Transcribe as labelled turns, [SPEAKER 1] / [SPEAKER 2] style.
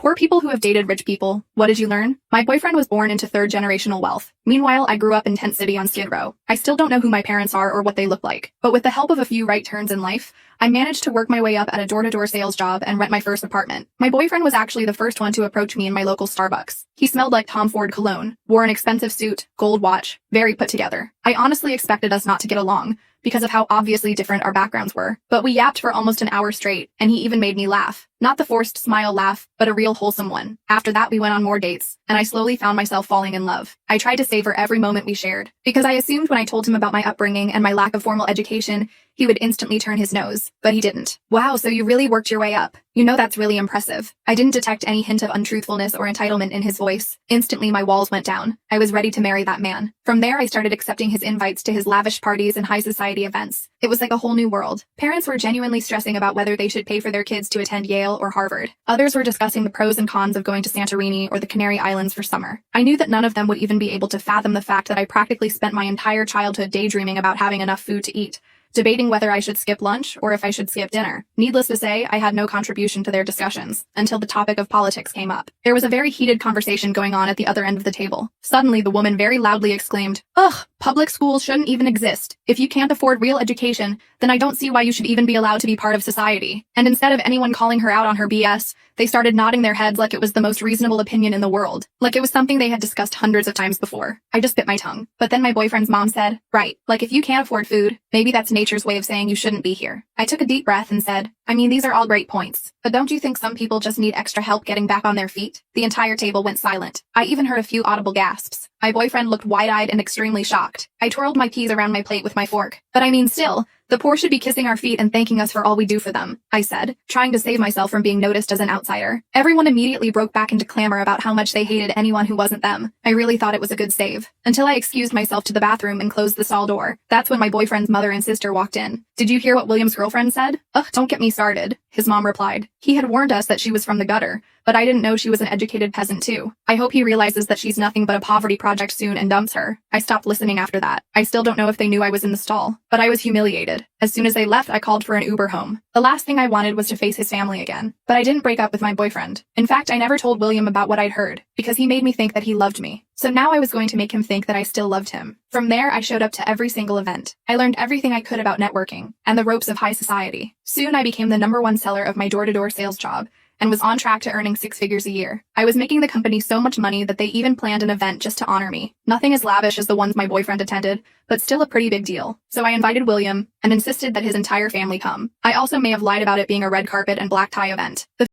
[SPEAKER 1] Poor people who have dated rich people, what did you learn? My boyfriend was born into third-generational wealth. Meanwhile, I grew up in Tent City on Skid Row. I still don't know who my parents are or what they look like. But with the help of a few right turns in life, I managed to work my way up at a door-to-door sales job and rent my first apartment. My boyfriend was actually the first one to approach me in my local Starbucks. He smelled like Tom Ford cologne, wore an expensive suit, gold watch, very put together. I honestly expected us not to get along, because of how obviously different our backgrounds were. But we yapped for almost an hour straight, and he even made me laugh. Not the forced smile laugh, but a real wholesome one. After that we went on more dates, and I slowly found myself falling in love. I tried to savor every moment we shared, because I assumed when I told him about my upbringing and my lack of formal education, he would instantly turn his nose, but he didn't. Wow, so you really worked your way up. You know, that's really impressive. I didn't detect any hint of untruthfulness or entitlement in his voice. Instantly my walls went down. I was ready to marry that man. From there I started accepting his invites to his lavish parties and high society events. It was like a whole new world. Parents were genuinely stressing about whether they should pay for their kids to attend Yale or Harvard. Others were discussing the pros and cons of going to Santorini or the Canary Islands for summer. I knew that none of them would even be able to fathom the fact that I practically spent my entire childhood daydreaming about having enough food to eat, debating whether I should skip lunch or if I should skip dinner. Needless to say, I had no contribution to their discussions until the topic of politics came up. There was a very heated conversation going on at the other end of the table. Suddenly, the woman very loudly exclaimed, "Ugh, public schools shouldn't even exist. If you can't afford real education, then I don't see why you should even be allowed to be part of society." And instead of anyone calling her out on her BS, they started nodding their heads like it was the most reasonable opinion in the world, like it was something they had discussed hundreds of times before. I just bit my tongue. But then my boyfriend's mom said, "Right, like if you can't afford food, maybe that's nature's way of saying you shouldn't be here." I took a deep breath and said, "I mean, these are all great points, but don't you think some people just need extra help getting back on their feet?" The entire table went silent. I even heard a few audible gasps. My boyfriend looked wide-eyed and extremely shocked. I twirled my peas around my plate with my fork. "But I mean, still, the poor should be kissing our feet and thanking us for all we do for them," I said, trying to save myself from being noticed as an outsider. Everyone immediately broke back into clamor about how much they hated anyone who wasn't them. I really thought it was a good save. Until I excused myself to the bathroom and closed the stall door. That's when my boyfriend's mother and sister walked in. "Did you hear what William's girlfriend said?" "Ugh, don't get me started," his mom replied. "He had warned us that she was from the gutter, but I didn't know she was an educated peasant too. I hope he realizes that she's nothing but a poverty project soon and dumps her." I stopped listening after that. I still don't know if they knew I was in the stall, but I was humiliated. As soon as they left, I called for an Uber home. The last thing I wanted was to face his family again. But I didn't break up with my boyfriend. In fact, I never told William about what I'd heard, because he made me think that he loved me. So now I was going to make him think that I still loved him. From there, I showed up to every single event. I learned everything I could about networking and the ropes of high society. Soon I became the #1 seller of my door-to-door sales job, and was on track to earning 6 figures a year. I was making the company so much money that they even planned an event just to honor me. Nothing as lavish as the ones my boyfriend attended, but still a pretty big deal. So I invited William, and insisted that his entire family come. I also may have lied about it being a red carpet and black tie event. The